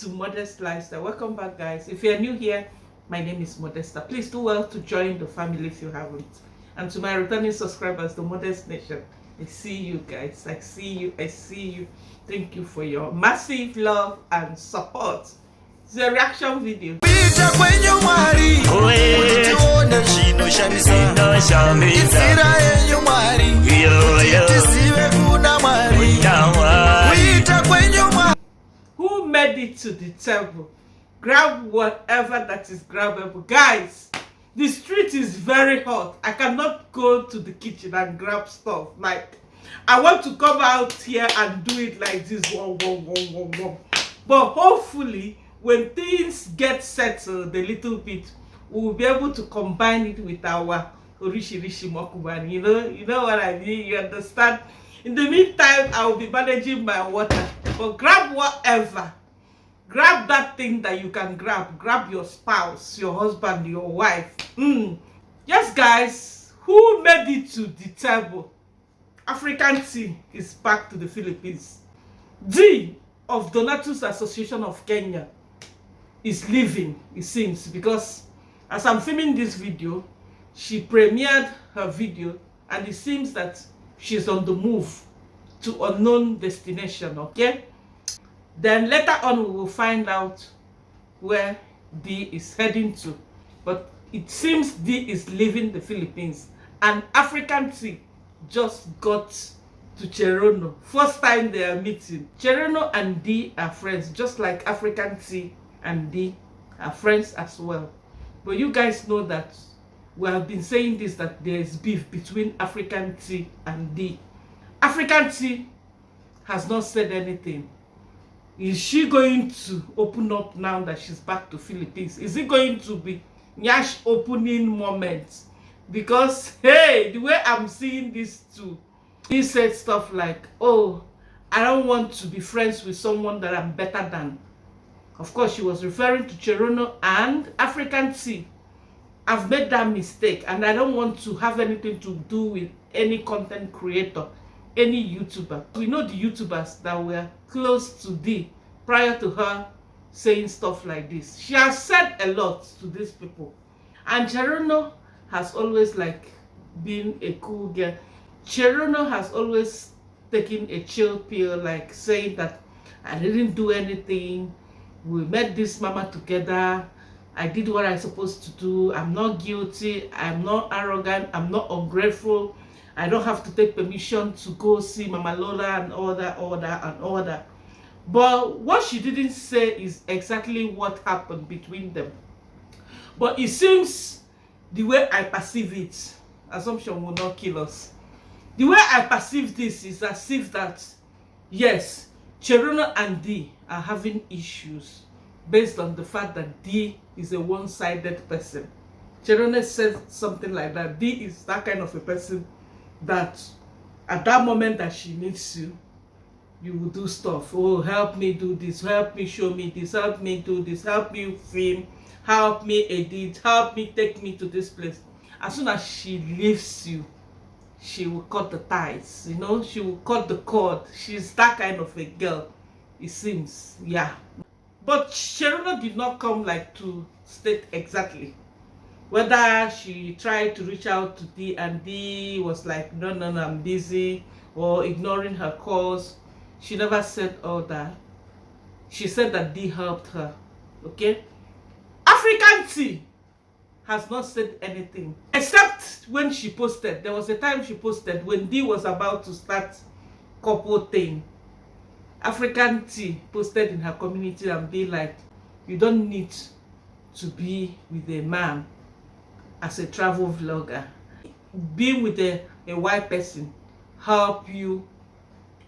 to Modest Lifestyle. Welcome back, guys. If you're new here, my name is Modesta. Please do well to join the family if you haven't. And to my returning subscribers, the Modest Nation, I see you guys. I see you. Thank you for your massive love and support. It's a reaction video. Who made it to the table? Grab whatever that is grabbable. Guys, the street is very hot. I cannot go to the kitchen and grab stuff. Like, I want to come out here and do it like this. But hopefully, when things get settled a little bit, we will be able to combine it with our Orishi Mokubani. You know what I mean? You understand? In the meantime, I will be managing my water. But grab whatever. Grab that thing that you can grab. Grab your spouse, your husband, your wife. Yes, guys, who made it to the table? African tea is back to the Philippines. D of Donatus Association of Kenya is leaving, it seems, because as I'm filming this video, she premiered her video and it seems that she's on the move to unknown destination, okay? Then later on we will find out where D is heading to. But it seems D is leaving the Philippines and African tea just got to Cherono. First time they are meeting. Cherono and D are friends, just like African tea and D are friends as well. But you guys know that we have been saying this, that there is beef between African tea and D. African tea has not said anything. Is she going to open up now that she's back to Philippines? Is it going to be Nyash opening moment? Because, hey, the way I'm seeing this too, he said stuff like, oh, I don't want to be friends with someone that I'm better than. Of course, she was referring to Cherono and African tea. I've made that mistake and I don't want to have anything to do with any content creator, any YouTuber. We know the YouTubers that were close to D prior to her saying stuff like this. She has said a lot to these people. And Cherono has always like been a cool girl. Cherono has always taken a chill pill, like saying that I didn't do anything. We met this mama together. I did what I'm supposed to do. I'm not guilty. I'm not arrogant. I'm not ungrateful. I don't have to take permission to go see Mama Lola and all that. But what she didn't say is exactly what happened between them. But it seems the way I perceive it, assumption will not kill us. The way I perceive this is as if that, yes, Cherono and D are having issues based on the fact that D is a one-sided person. Cherono said something like that. D is that kind of a person that at that moment that she needs you, you will do stuff. Oh, help me do this, help me show me this, help me do this, help me film, help me edit, help me take me to this place. As soon as she leaves you, she will cut the ties, she will cut the cord. She's that kind of a girl, it seems, yeah. But Cherono did not come like to state exactly whether she tried to reach out to D and D was like, no, I'm busy, or ignoring her calls. She never said all that. She said that D helped her, okay? African tea has not said anything, except when she posted. There was a time she posted when D was about to start couple thing. African tea posted in her community and be like, you don't need to be with a man as a travel vlogger. Being with a white person help you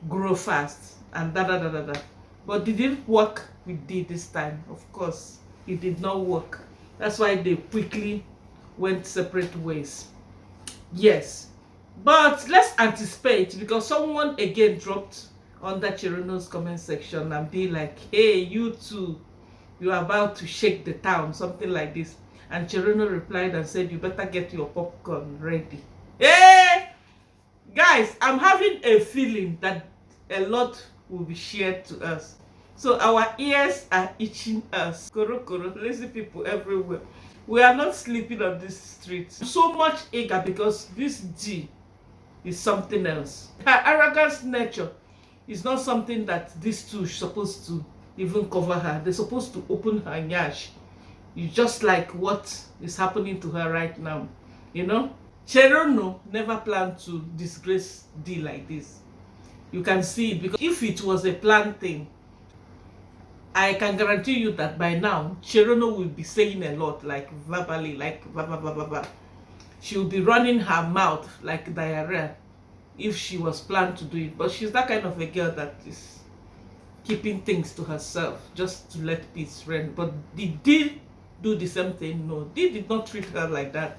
grow fast and da. But did it work with D this time? Of course, it did not work. That's why they quickly went separate ways. Yes, but let's anticipate, because someone again dropped under Cherono's comment section and be like, hey, you two, you are about to shake the town, something like this. And Cherono replied and said, you better get your popcorn ready. Hey, guys, I'm having a feeling that a lot will be shared to us. So our ears are itching us. Koro koro, lazy people everywhere. We are not sleeping on this street. So much eager because this D is something else. Her arrogance nature is not something that these two are supposed to even cover her. They're supposed to open her nyash. It's just like what is happening to her right now. You know? Cherono never planned to disgrace D like this. You can see it, because if it was a planned thing, I can guarantee you that by now, Cherono will be saying a lot, like verbally, like blah, blah, blah, blah, blah. She will be running her mouth like diarrhea if she was planned to do it. But she's that kind of a girl that is keeping things to herself just to let peace reign. But did D do the same thing? No, D did not treat her like that.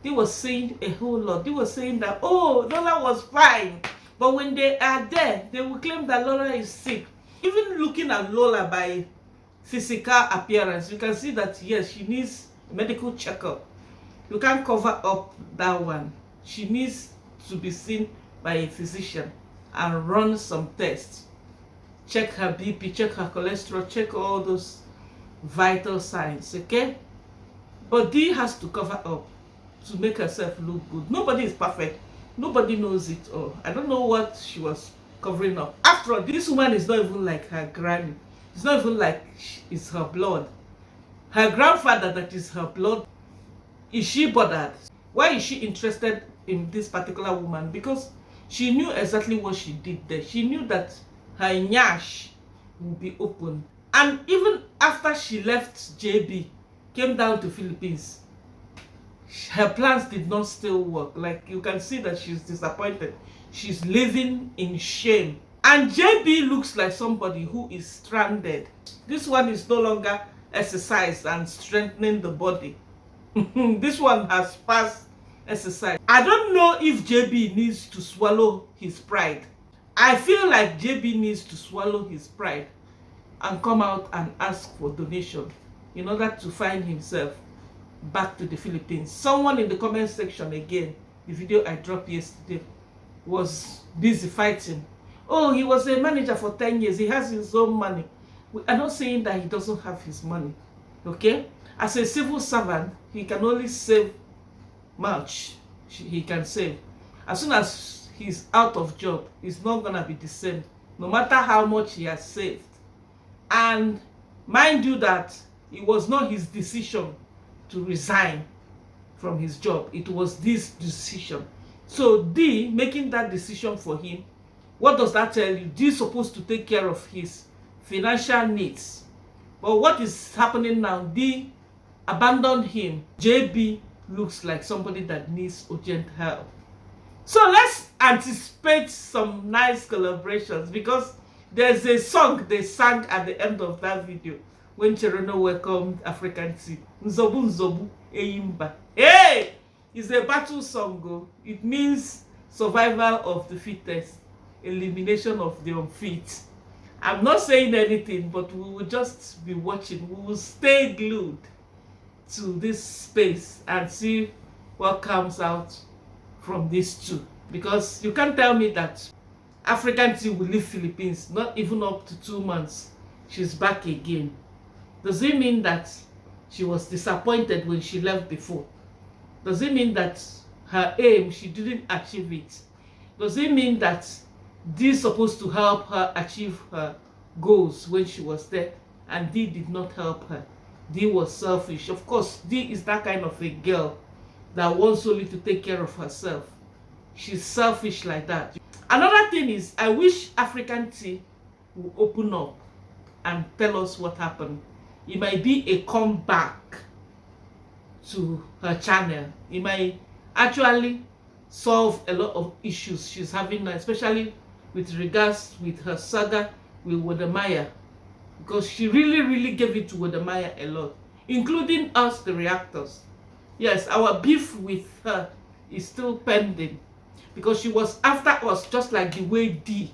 They was saying a whole lot. They were saying that, oh, Lola was fine. But when they are there, they will claim that Lola is sick. Even looking at Lola by physical appearance, you can see that, yes, she needs a medical checkup. You can't cover up that one. She needs to be seen by a physician and run some tests. Check her BP, check her cholesterol, check all those vital signs, okay? But D has to cover up to make herself look good. Nobody is perfect. Nobody knows it all. I don't know what she was covering up. After all, this woman is not even like her granny. It's not even like it's her blood. Her grandfather, that is her blood. Is she bothered? Why is she interested in this particular woman? Because she knew exactly what she did there. She knew that her nyash would be open. And even after she left JB, came down to Philippines, her plans did not still work. Like, you can see that she's disappointed. She's living in shame. And JB looks like somebody who is stranded. This one is no longer exercise and strengthening the body. This one has passed exercise. I don't know if JB needs to swallow his pride. I feel like JB needs to swallow his pride and come out and ask for donation in order to find himself back to the Philippines. Someone in the comment section, again, the video I dropped yesterday, was busy fighting. Oh, he was a manager for 10 years. He has his own money. We are not saying that he doesn't have his money. Okay? As a civil servant, he can only save much. He can save. As soon as he's out of job, it's not going to be the same, no matter how much he has saved. And mind you that it was not his decision to resign from his job. It was this decision. So D making that decision for him, what does that tell you? D is supposed to take care of his financial needs. But what is happening now? D abandoned him. JB looks like somebody that needs urgent help. So let's anticipate some nice collaborations, because there's a song they sang at the end of that video when Cherono welcomed African tea. Nzobu Nzobu Eyimba. Hey! It's a battle song. Oh. It means survival of the fittest, elimination of the unfit. I'm not saying anything, but we will just be watching. We will stay glued to this space and see what comes out from these two. Because you can't tell me that African tea will leave Philippines, not even up to 2 months. She's back again. Does it mean that she was disappointed when she left before? Does it mean that her aim, she didn't achieve it? Does it mean that D is supposed to help her achieve her goals when she was there, and D did not help her? D was selfish. Of course, D is that kind of a girl that wants only to take care of herself. She's selfish like that. Another thing is, I wish African tea will open up and tell us what happened. It might be a comeback to her channel. It might actually solve a lot of issues she's having now, especially with regards with her saga with Wodemaya, because she really gave it to Wodemaya a lot, including us, the reactors. Yes, our beef with her is still pending, because she was after us just like the way D,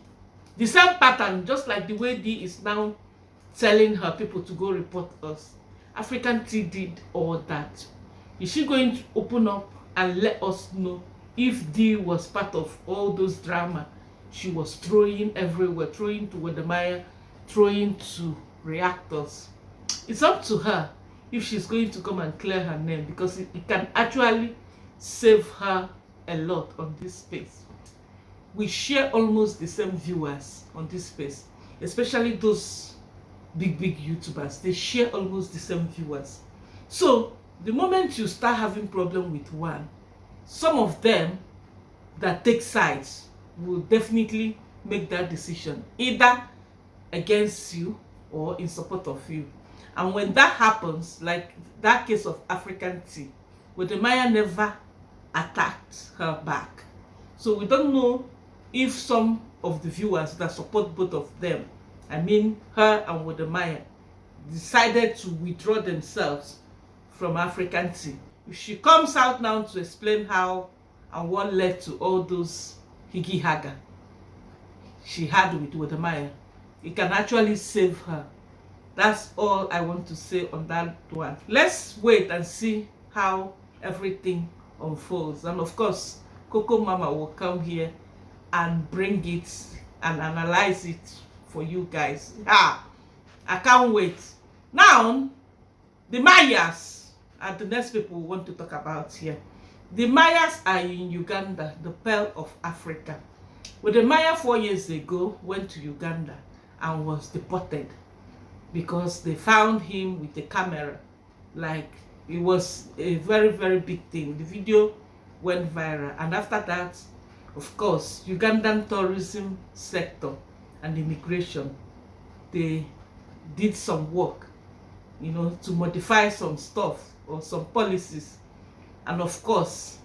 the same pattern, just like the way D is now telling her people to go report us. African tea did all that. Is she going to open up and let us know if D was part of all those drama she was throwing everywhere, throwing to Wodemaya, throwing to reactors. It's up to her if she's going to come and clear her name, because it can actually save her a lot on this space. We share almost the same viewers on this space, especially those big YouTubers. They share almost the same viewers. So the moment you start having problem with one, some of them that take sides will definitely make that decision, either against you or in support of you. And when that happens, like that case of African tea, Wodemaya never attacked her back. So we don't know if some of the viewers that support both of them, I mean her and Wodemaya, decided to withdraw themselves from African tea. If she comes out now to explain how and what led to all those higgy haga she had with Wodemaya, it can actually save her. That's all I want to say on that one. Let's wait and see how everything unfolds. And of course, Coco Mama will come here and bring it and analyze it for you guys. I can't wait. Now, the Mayas are the next people we want to talk about here. The Mayas are in Uganda, the Pearl of Africa. Wodemaya 4 years ago went to Uganda and was deported because they found him with a camera. Like, it was a very big thing. The video went viral, and after that, of course, Ugandan tourism sector and immigration, they did some work, you know, to modify some stuff or some policies. And of course,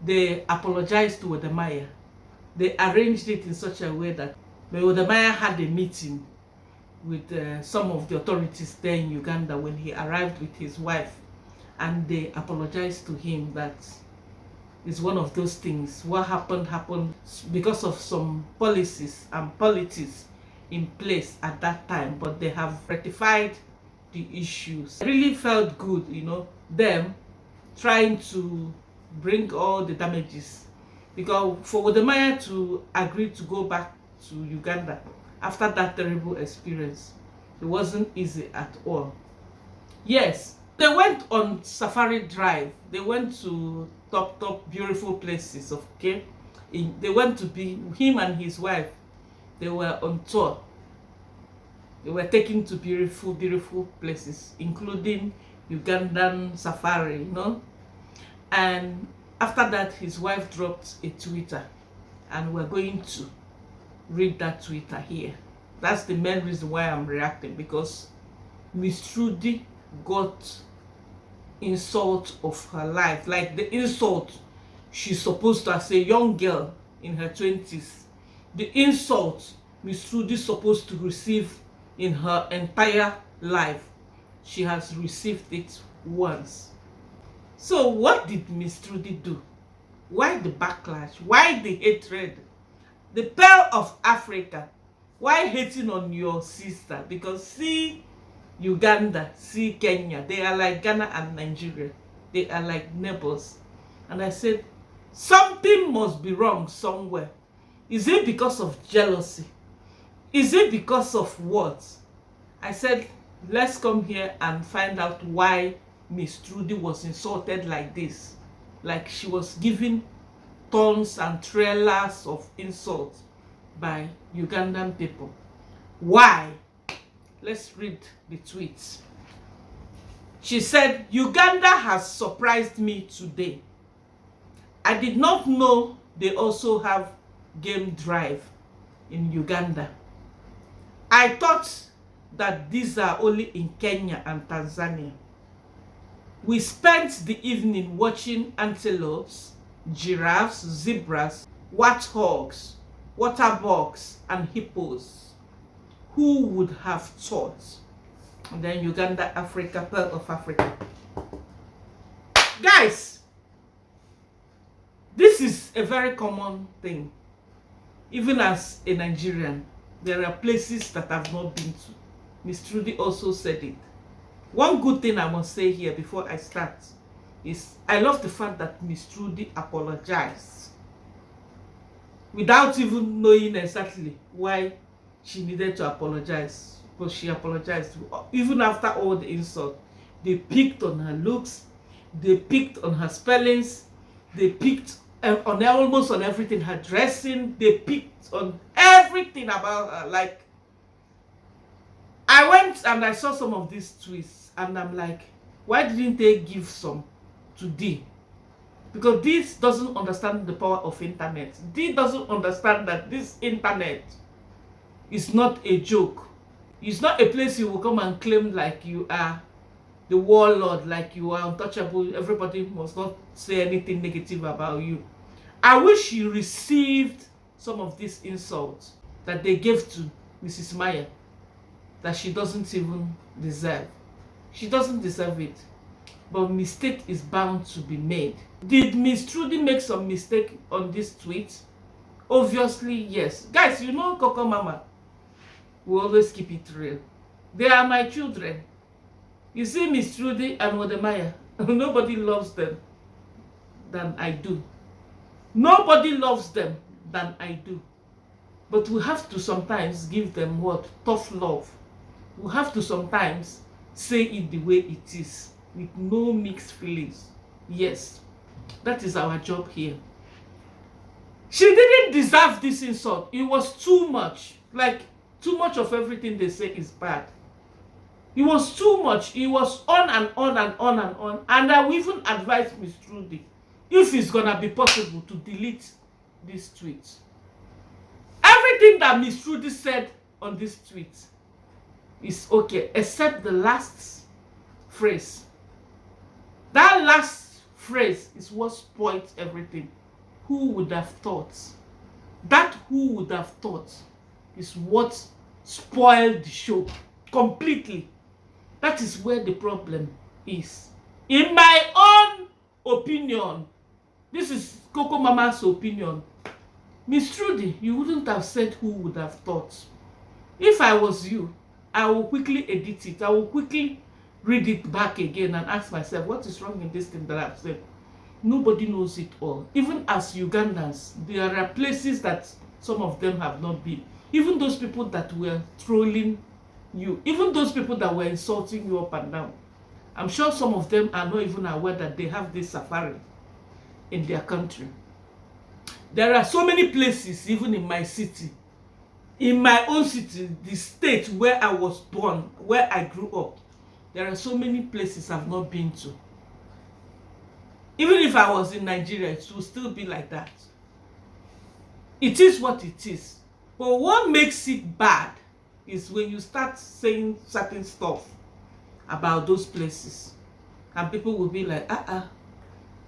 they apologized to Wodemaya. They arranged it in such a way that Wodemaya had a meeting with some of the authorities there in Uganda when he arrived with his wife, and they apologized to him that it's one of those things. What happened because of some policies and politics in place at that time, but they have rectified the issues. I really felt good, you know, them trying to bring all the damages, because for Wodemaya to agree to go back to Uganda after that terrible experience, it wasn't easy at all. Yes, they went on safari drive. They went to top beautiful places, okay? They went to be, him and his wife, they were on tour. They were taken to beautiful places, including Ugandan safari, you know? And after that, his wife dropped a Twitter, and we're going to read that Twitter here. That's the main reason why I'm reacting, because misstrudy got insult of her life, like the insult she's supposed to, as a young girl in her 20s, the insult misstrudy supposed to receive in her entire life, she has received it once. So what did misstrudy do? Why the backlash? Why the hatred? The Pearl of Africa, why hating on your sister? Because see Uganda, see Kenya, they are like Ghana and Nigeria. They are like neighbors. And I said, something must be wrong somewhere. Is it because of jealousy? Is it because of what? I said, let's come here and find out why misstrudy was insulted like this. Like she was given tons and trailers of insults by Ugandan people. Why? Let's read the tweets. She said, Uganda has surprised me today. I did not know they also have game drive in Uganda. I thought that these are only in Kenya and Tanzania. We spent the evening watching antelopes, giraffes, zebras, warthogs, water bugs, and hippos. Who would have thought? And then Uganda, Africa, Pearl of Africa. Guys, this is a very common thing. Even as a Nigerian, there are places that I've not been to. Misstrudy also said it. One good thing I must say here before I start is I love the fact that misstrudy apologized without even knowing exactly why she needed to apologize, but she apologized. Even after all the insult, they picked on her looks, they picked on her spellings, they picked on almost on everything, her dressing, they picked on everything about her. Like, I went and I saw some of these tweets and I'm like, why didn't they give some to D? Because this doesn't understand the power of internet. D doesn't understand that this internet is not a joke. It's not a place you will come and claim like you are the warlord, like you are untouchable. Everybody must not say anything negative about you. I wish you received some of these insults that they gave to Mrs. Maya that she doesn't even deserve. She doesn't deserve it. But mistake is bound to be made. Did misstrudy make some mistake on this tweet? Obviously, yes. Guys, you know Coco Mama will always keep it real. They are my children. You see misstrudy and Wodemaya, nobody loves them than I do. Nobody loves them than I do. But we have to sometimes give them what? Tough love. We have to sometimes say it the way it is, with no mixed feelings. Yes, that is our job here. She didn't deserve this insult. It was too much. Like, too much of everything they say is bad. It was too much. It was on and on and on and on. And I will even advise misstrudy, if it's gonna be possible, to delete this tweet. Everything that misstrudy said on this tweet is okay, except the last phrase. That last phrase is what spoiled everything. Who would have thought? That who would have thought is what spoiled the show completely. That is where the problem is. In my own opinion, this is Coco Mama's opinion, misstrudy, you wouldn't have said who would have thought. If I was you, I will quickly edit it. I will quickly read it back again and ask myself, what is wrong in this thing that I've said? Nobody knows it all. Even as Ugandans, there are places that some of them have not been. Even those people that were trolling you, even those people that were insulting you up and down, I'm sure some of them are not even aware that they have this safari in their country. There are so many places, even in my city, in my own city, the state where I was born, where I grew up, there are so many places I've not been to. Even if I was in Nigeria, it would still be like that. It is what it is. But what makes it bad is when you start saying certain stuff about those places. And people will be like,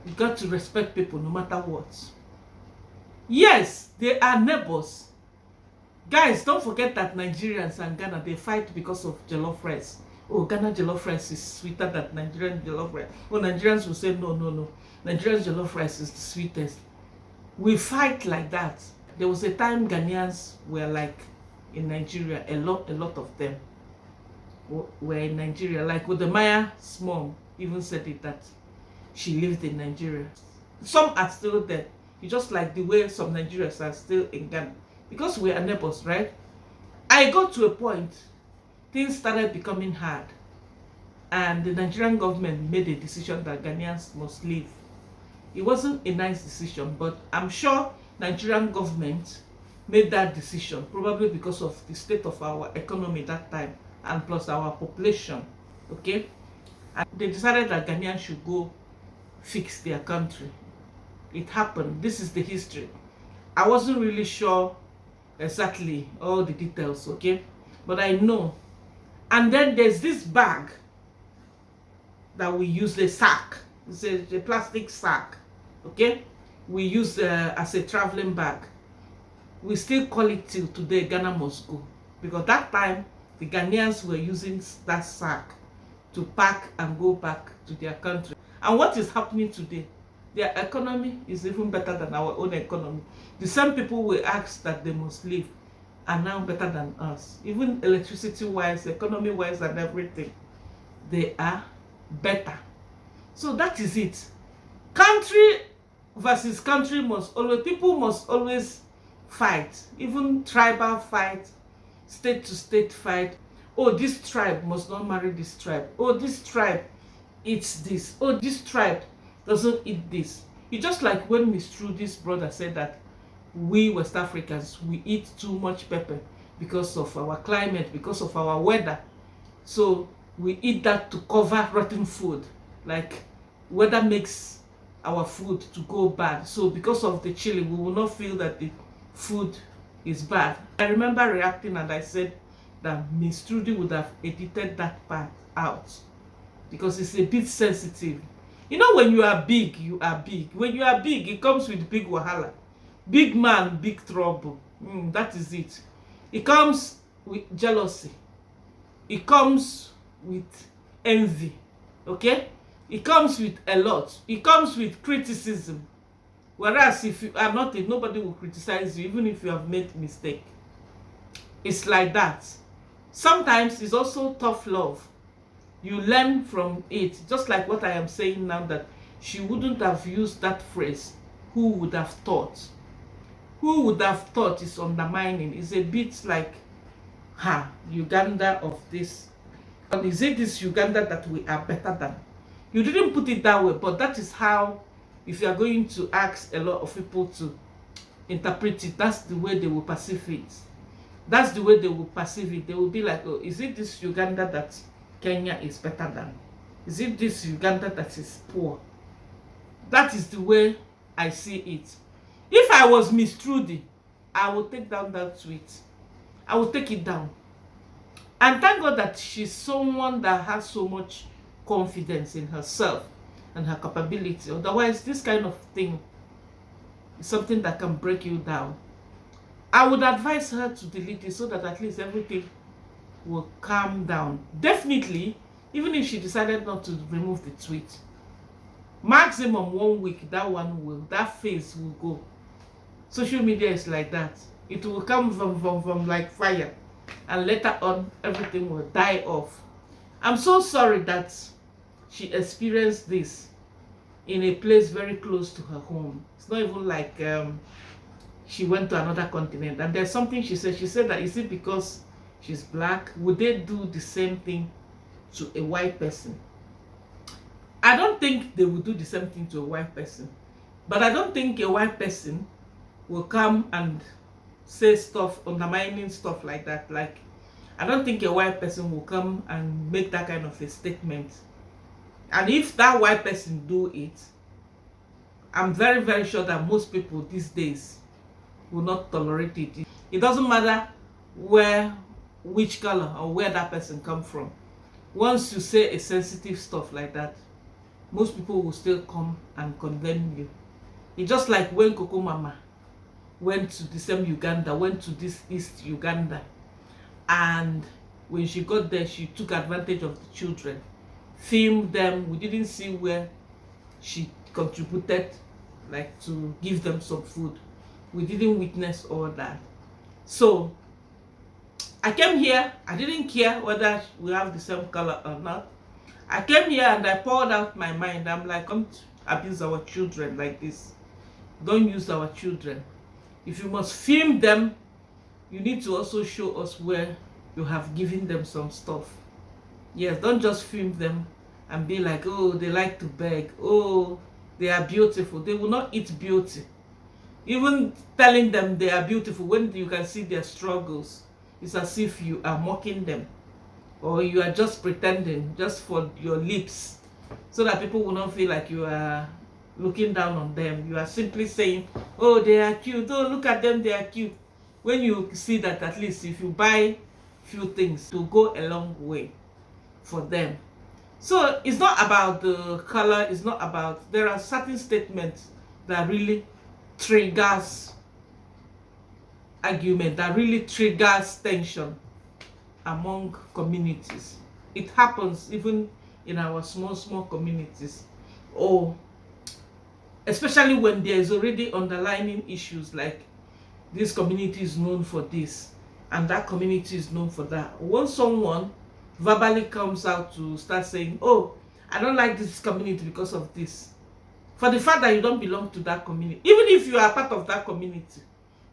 you got to respect people no matter what. Yes, they are neighbors. Guys, don't forget that Nigerians and Ghana, they fight because of jollof rice. Oh, Ghana jollof rice is sweeter than Nigerian jollof rice. Oh, Nigerians will say, no. Nigerian jollof rice is the sweetest. We fight like that. There was a time Ghanaians were like in Nigeria. A lot of them were in Nigeria. Like Wodemaya's mom even said it, that she lived in Nigeria. Some are still there. It's just like the way some Nigerians are still in Ghana. Because we are neighbors, right? I got to a point, things started becoming hard. And the Nigerian government made a decision that Ghanaians must leave. It wasn't a nice decision, but I'm sure Nigerian government made that decision, probably because of the state of our economy that time, and plus our population, okay? And they decided that Ghanaians should go fix their country. It happened. This is the history. I wasn't really sure exactly all the details, okay? But I know. And then there's this bag that we use, a sack. It's a plastic sack, okay? We use as a traveling bag. We still call it till today Ghana must go. Because that time, the Ghanaians were using that sack to pack and go back to their country. And what is happening today? Their economy is even better than our own economy. The same people we asked that they must leave are now better than us. Even electricity-wise, economy-wise, and everything, they are better. So that is it. Country versus country must always, people must always fight. Even tribal fight, state to state fight. Oh, this tribe must not marry this tribe. Oh, this tribe eats this. Oh, this tribe doesn't eat this. It's just like when Misstrudy's brother said that we West Africans, we eat too much pepper because of our climate, because of our weather. So we eat that to cover rotten food. Like, weather makes our food to go bad. So because of the chili, we will not feel that the food is bad. I remember reacting and I said that Misstrudy would have edited that part out because it's a bit sensitive. You know, when you are big, you are big. When you are big, it comes with big wahala. Big man, big trouble. That is it. It comes with jealousy. It comes with envy. Okay? It comes with a lot. It comes with criticism. Whereas if you are not it, nobody will criticize you, even if you have made mistake. It's like that. Sometimes it's also tough love. You learn from it. Just like what I am saying now, that she wouldn't have used that phrase. Who would have thought? Who would have thought is undermining. It's a bit like, Uganda of this. And is it this Uganda that we are better than? You didn't put it that way, but that is how, if you are going to ask a lot of people to interpret it, that's the way they will perceive it. That's the way they will perceive it. They will be like, oh, is it this Uganda that Kenya is better than? Is it this Uganda that is poor? That is the way I see it. If I was Misstrudy, I would take down that tweet. I will take it down. And thank God that she's someone that has so much confidence in herself and her capability. Otherwise, this kind of thing is something that can break you down. I would advise her to delete it so that at least everything will calm down. Definitely, even if she decided not to remove the tweet, maximum 1 week, that face will go. Social media is like that. It will come from like fire, and later on everything will die off. I'm so sorry that she experienced this in a place very close to her home. It's not even like she went to another continent. And there's something she said. She said that, is it because she's black? Would they do the same thing to a white person? I don't think they would do the same thing to a white person. But I don't think a white person will come and say stuff, undermining stuff like that. Like, I don't think a white person will come and make that kind of a statement. And if that white person do it, I'm very, very sure that most people these days will not tolerate it. It doesn't matter which color or where that person come from. Once you say a sensitive stuff like that, most people will still come and condemn you. It's just like when Coco Mama went to the same Uganda, went to this East Uganda, and when she got there, she took advantage of the children, filmed them. We didn't see where she contributed, like, to give them some food. We didn't witness all that. So I came here, I didn't care whether we have the same color or not. I came here and I poured out my mind. I'm like, don't abuse our children like this. Don't use our children. If you must film them, you need to also show us where you have given them some stuff. Yes, don't just film them and be like, oh, they like to beg. Oh, they are beautiful. They will not eat beauty. Even telling them they are beautiful when you can see their struggles, it's as if you are mocking them, or you are just pretending just for your lips, so that people will not feel like you are looking down on them. You are simply saying, oh, they are cute. Oh, look at them, they are cute. When you see that, at least if you buy few things, to go a long way for them. So it's not about the color. It's not about, there are certain statements that really triggers argument, that really triggers tension among communities. It happens even in our small communities, or especially when there is already underlying issues, like this community is known for this and that community is known for that. Once someone verbally comes out to start saying, oh, I don't like this community because of this, for the fact that you don't belong to that community, even if you are part of that community,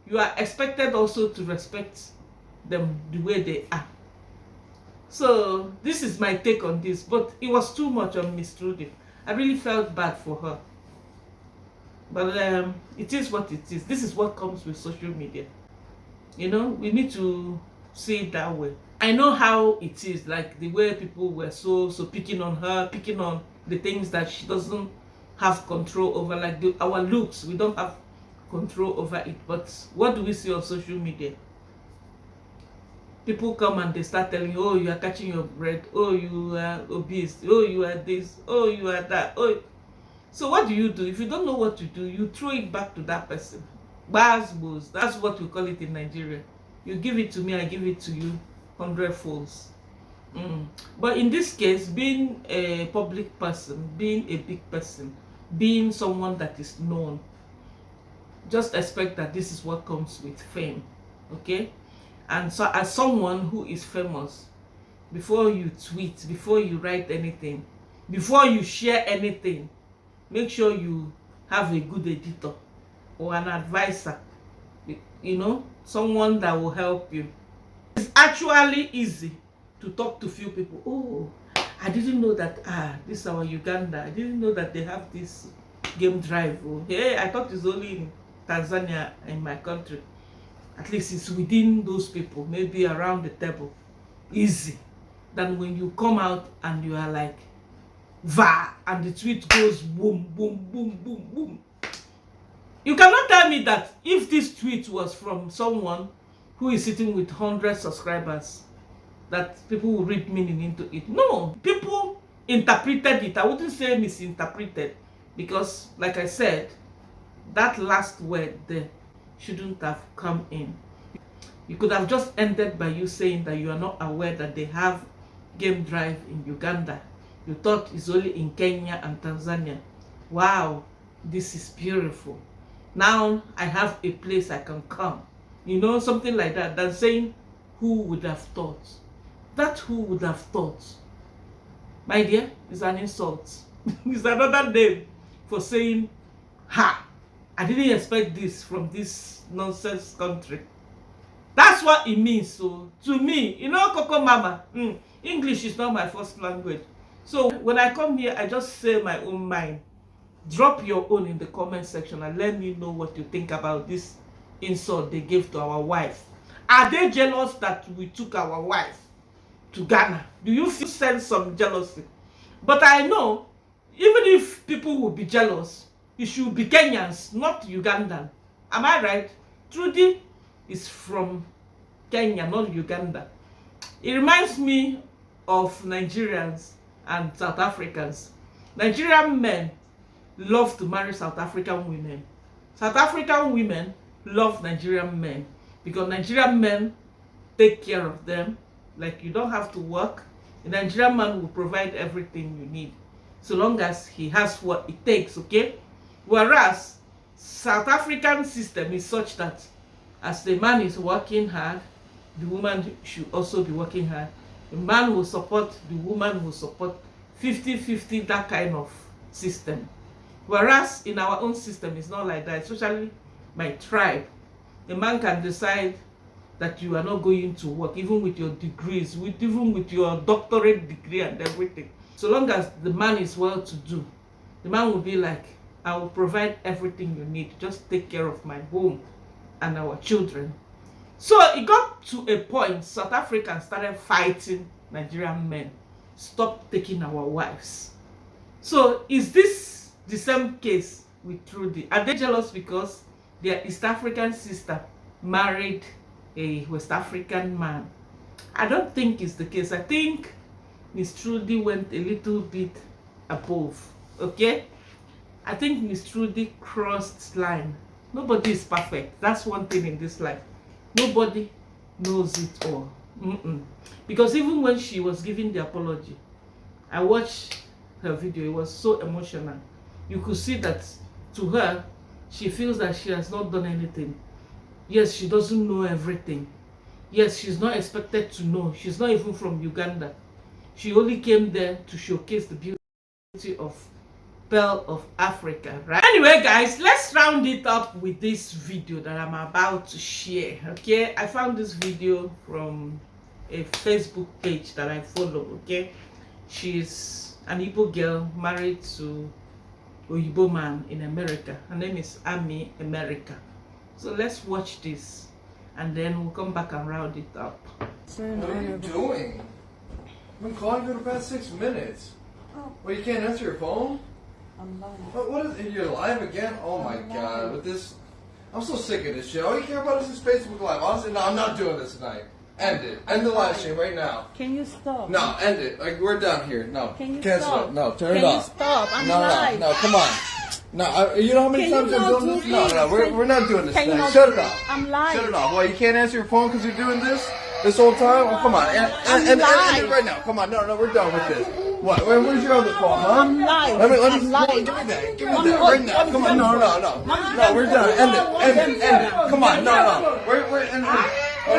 you are expected also to respect them the way they are. So this is my take on this, but it was too much on misstrudy. I really felt bad for her. But it is what it is. This is what comes with social media. You know, we need to see it that way. I know how it is, like the way people were so picking on her, picking on the things that she doesn't have control over, like our looks. We don't have control over it. But what do we see on social media? People come and they start telling you, oh, you are catching your breath, oh, you are obese, oh, you are this, oh, you are that, oh. So what do? If you don't know what to do, you throw it back to that person. Baz, that's what we call it in Nigeria. You give it to me, I give it to you, 100 folds. But in this case, being a public person, being a big person, being someone that is known, just expect that this is what comes with fame, okay? And so as someone who is famous, before you tweet, before you write anything, before you share anything, make sure you have a good editor or an advisor, you know, someone that will help you. It's actually easy to talk to few people. Oh, I didn't know that, this is our Uganda. I didn't know that they have this game drive. Oh, hey, I thought it's only in Tanzania, in my country. At least it's within those people, maybe around the table. Easy. Than when you come out and you are like, va, and the tweet goes boom, boom, boom, boom, boom. You cannot tell me that if this tweet was from someone who is sitting with 100 subscribers, that people will read meaning into it. No, people interpreted it. I wouldn't say misinterpreted, because like I said, that last word there shouldn't have come in. You could have just ended by you saying that you are not aware that they have game drive in Uganda. You thought it's only in Kenya and Tanzania. Wow, this is beautiful. Now I have a place I can come. You know, something like that. Than saying, who would have thought? That who would have thought, my dear, is an insult. It's another name for saying, ha, I didn't expect this from this nonsense country. That's what it means. So to me, you know, Coco Mama, English is not my first language. So when I come here, I just say my own mind. Drop your own in the comment section and let me know what you think about this insult they gave to our wife. Are they jealous that we took our wife to Ghana? Do you feel sense some jealousy? But I know, even if people will be jealous, it should be Kenyans, not Ugandan. Am I right? Trudy is from Kenya, not Uganda. It reminds me of Nigerians and South Africans. Nigerian men love to marry South African women. South African women love Nigerian men because Nigerian men take care of them. Like, you don't have to work. A Nigerian man will provide everything you need, so long as he has what it takes, okay? Whereas South African system is such that as the man is working hard, the woman should also be working hard. The man will support, the woman will support, 50-50, that kind of system. Whereas in our own system, it's not like that, especially my tribe. A man can decide that you are not going to work, even with your degrees, even with your doctorate degree and everything. So long as the man is well to do, the man will be like, I will provide everything you need, just take care of my home and our children. So it got to a point, South Africans started fighting Nigerian men. Stop taking our wives. So is this the same case with Trudy? Are they jealous because their East African sister married a West African man? I don't think it's the case. I think Miss Trudy went a little bit above, okay? I think Miss Trudy crossed line. Nobody is perfect. That's one thing in this life. Nobody knows it all. Because even when she was giving the apology, I watched her video. It was so emotional. You could see that to her, she feels that she has not done anything. Yes, she doesn't know everything. Yes, she's not expected to know. She's not even from Uganda. She only came there to showcase the beauty of Pearl of Africa, right? Anyway, guys, let's round it up with this video that I'm about to share. Okay, I found this video from a Facebook page that I follow. Okay, she's an Igbo girl married to a Igbo man in America. Her name is iammarwa. So let's watch this, and then we'll come back and round it up. What are you doing? I've been calling you for the past 6 minutes. Oh. Well, you can't answer your phone? I'm live. What is it? You're live again? Oh my god, with this. I'm so sick of this shit. All you care about is this Facebook Live. Honestly, no, I'm not doing this tonight. End it. End the live stream right now. Can you stop? No, end it. Like, we're done here. No. Can you Cancel stop? it. No, turn it Can you off. stop? I'm No, live. no, come on. No, you know how many Can times you I'm not doing this? do No, this? no, we're not doing this Can you tonight. not Shut do it this? off. I'm live. Shut it off. Well, you can't answer your phone because you're doing this whole time? Oh, come on. End it right now. Come on. No, we're done with this. What? Where's your other phone, huh? I'm live. Let me I'm live. give me that. Give me that right now. Come on. No, we're done. End it. Come on. No. We're ending it. Oh,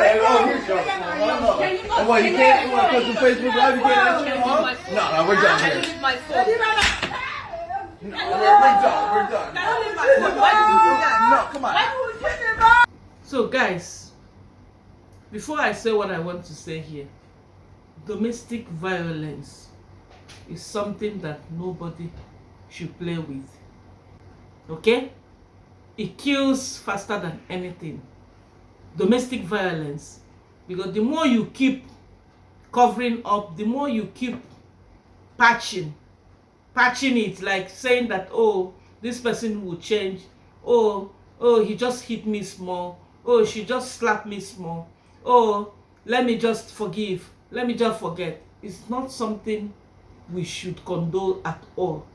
here's your other phone. Oh, what, you can't? Because of Facebook Live, you can't answer your phone? No, we're done here. No, we're done. No, come on. So guys, before I say what I want to say here, domestic violence is something that nobody should play with. Okay? It kills faster than anything. Domestic violence. Because the more you keep covering up, the more you keep patching it, like saying that, oh, this person will change. Oh, he just hit me small. Oh, she just slapped me small. Oh, let me just forgive. Let me just forget. It's not something we should condone at all.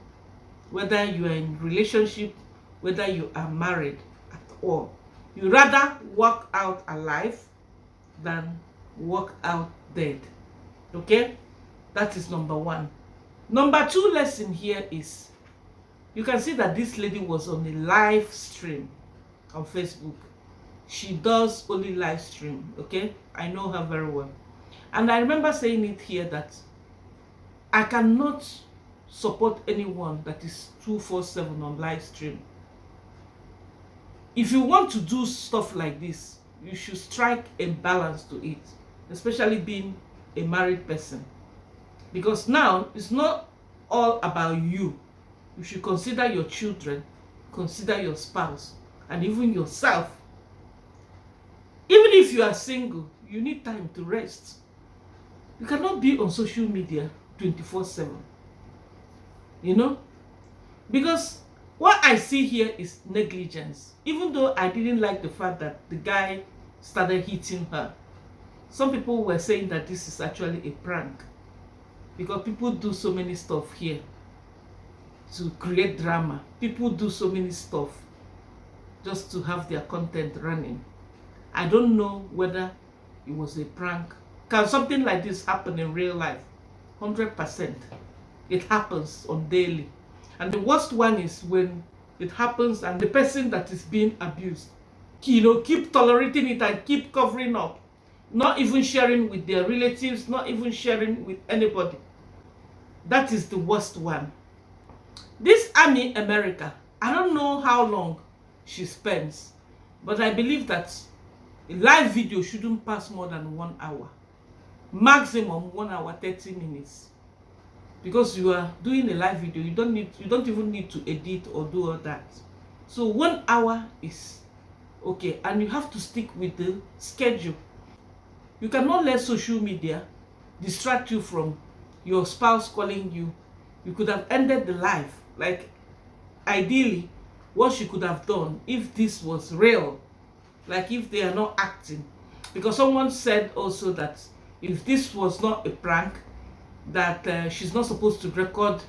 Whether you are in relationship, whether you are married at all. You rather walk out alive than walk out dead. Okay? That is number one. Number two lesson here is, you can see that this lady was on a live stream on Facebook. She does only live stream, okay? I know her very well. And I remember saying it here that I cannot support anyone that is 247 on live stream. If you want to do stuff like this, you should strike a balance to it, especially being a married person. Because now, it's not all about you. You should consider your children, consider your spouse, and even yourself. Even if you are single, you need time to rest. You cannot be on social media 24/7. You know? Because what I see here is negligence. Even though I didn't like the fact that the guy started hitting her. Some people were saying that this is actually a prank. Because people do so many stuff here to create drama. People do so many stuff just to have their content running. I don't know whether it was a prank. Can something like this happen in real life? 100%. It happens on daily. And the worst one is when it happens and the person that is being abused, keep tolerating it and keep covering up. Not even sharing with their relatives, not even sharing with anybody. That is the worst one. This iammarwa, I don't know how long she spends, but I believe that a live video shouldn't pass more than 1 hour. Maximum 1 hour 30 minutes. Because you are doing a live video, you don't even need to edit or do all that. So 1 hour is okay, and you have to stick with the schedule. You cannot let social media distract you from your spouse calling you. You could have ended the live. Like, ideally, what she could have done if this was real, like if they are not acting. Because someone said also that if this was not a prank, that she's not supposed to record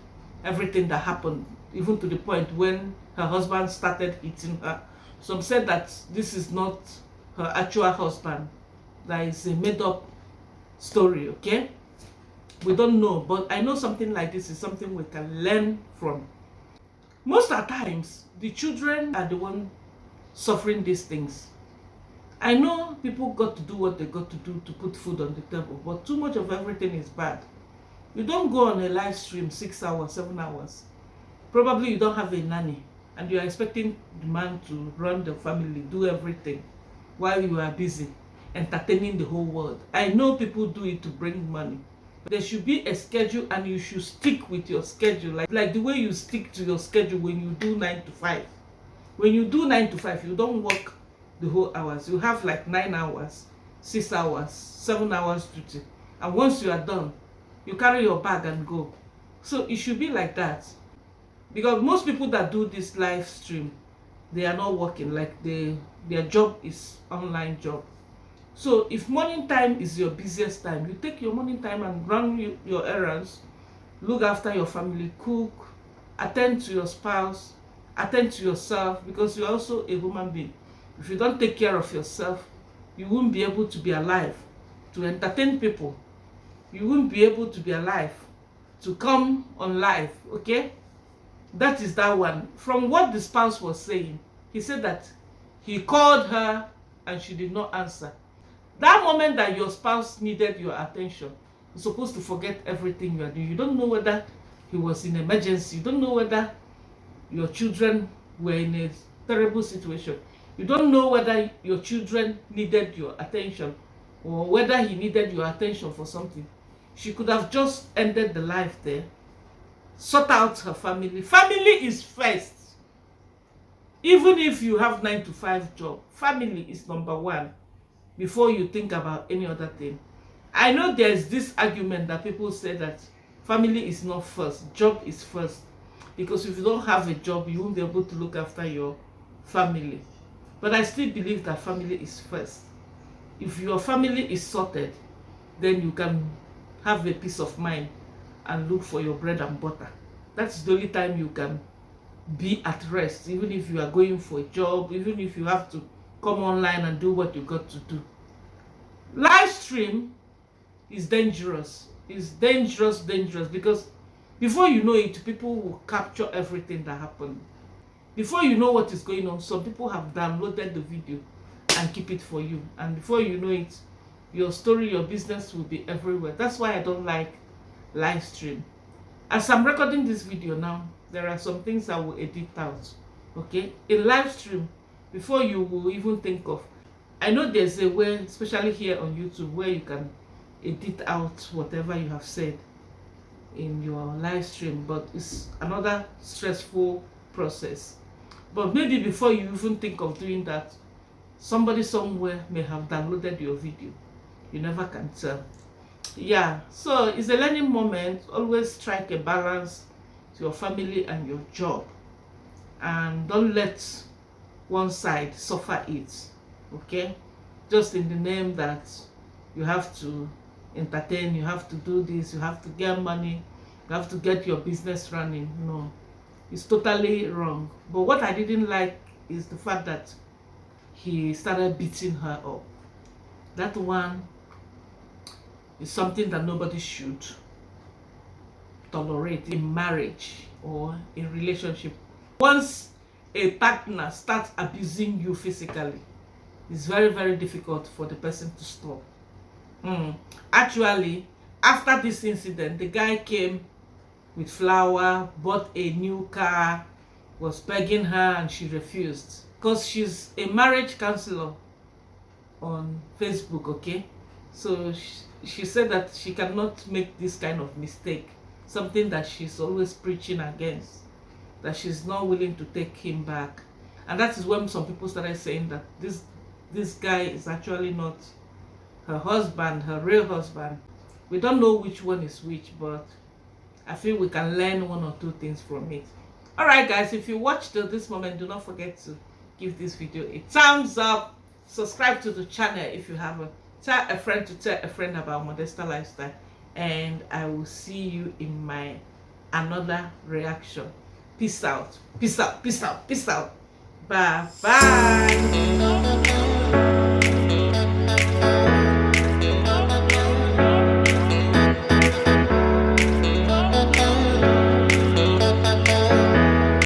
everything that happened, even to the point when her husband started hitting her. Some said that this is not her actual husband. That is a made-up story, okay? We don't know, but I know something like this is something we can learn from. Most of the times, the children are the one suffering these things. I know people got to do what they got to do to put food on the table, but too much of everything is bad. You don't go on a live stream 6 hours, 7 hours. Probably you don't have a nanny and you are expecting the man to run the family, do everything while you are busy entertaining the whole world. I know people do it to bring money. There should be a schedule and you should stick with your schedule, like the way you stick to your schedule when you do 9 to 5. When you do 9 to 5, you don't work the whole hours. You have like 9 hours, 6 hours, 7 hours duty. And once you are done, you carry your bag and go. So it should be like that. Because most people that do this live stream, they are not working. Like their job is online job. So if morning time is your busiest time, you take your morning time and run your errands, look after your family, cook, attend to your spouse, attend to yourself, because you're also a human being. If you don't take care of yourself, you won't be able to be alive to entertain people. You won't be able to be alive to come on live, okay? That is that one. From what the spouse was saying, he said that he called her and she did not answer. That moment that your spouse needed your attention, you're supposed to forget everything you are doing. You don't know whether he was in emergency. You don't know whether your children were in a terrible situation. You don't know whether your children needed your attention or whether he needed your attention for something. She could have just ended the life there, sort out her family. Family is first. Even if you have 9 to 5 job, family is number one before you think about any other thing. I know there's this argument that people say that family is not first, job is first. Because if you don't have a job, you won't be able to look after your family. But I still believe that family is first. If your family is sorted, then you can have a peace of mind and look for your bread and butter. That's the only time you can be at rest, even if you are going for a job, even if you have to come online and do what you got to do. Live stream is dangerous. It's dangerous because before you know it, people will capture everything that happened. Before you know what is going on, some people have downloaded the video and keep it for you. And before you know it, your story, your business will be everywhere. That's why I don't like live stream. As I'm recording this video now, there are some things I will edit out. Okay? In live stream, before you will even think of, I know there's a way, especially here on YouTube, where you can edit out whatever you have said in your live stream, but it's another stressful process. But maybe before you even think of doing that, somebody somewhere may have downloaded your video. You never can tell. Yeah, so it's a learning moment. Always strike a balance to your family and your job, and don't let one side suffer it. Okay, just in the name that you have to entertain, you have to do this, you have to get money, you have to get your business running. No, it's totally wrong. But what I didn't like is the fact that he started beating her up. That one is something that nobody should tolerate in marriage or in relationship. Once a partner starts abusing you physically, it's very, very difficult for the person to stop. Actually, after this incident, the guy came with flour, bought a new car, was begging her, and she refused because she's a marriage counselor on Facebook. Okay, so she said that she cannot make this kind of mistake, something that she's always preaching against, that she's not willing to take him back. And that is when some people started saying that this guy is actually not her husband, her real husband. We don't know which one is which, but I feel we can learn one or two things from it. Alright guys, if you watched till this moment, do not forget to give this video a thumbs up, subscribe to the channel if you haven't, tell a friend to tell a friend about Modesta Lifestyle, and I will see you in my another reaction. Peace out, peace out, peace out, peace out. Bye bye.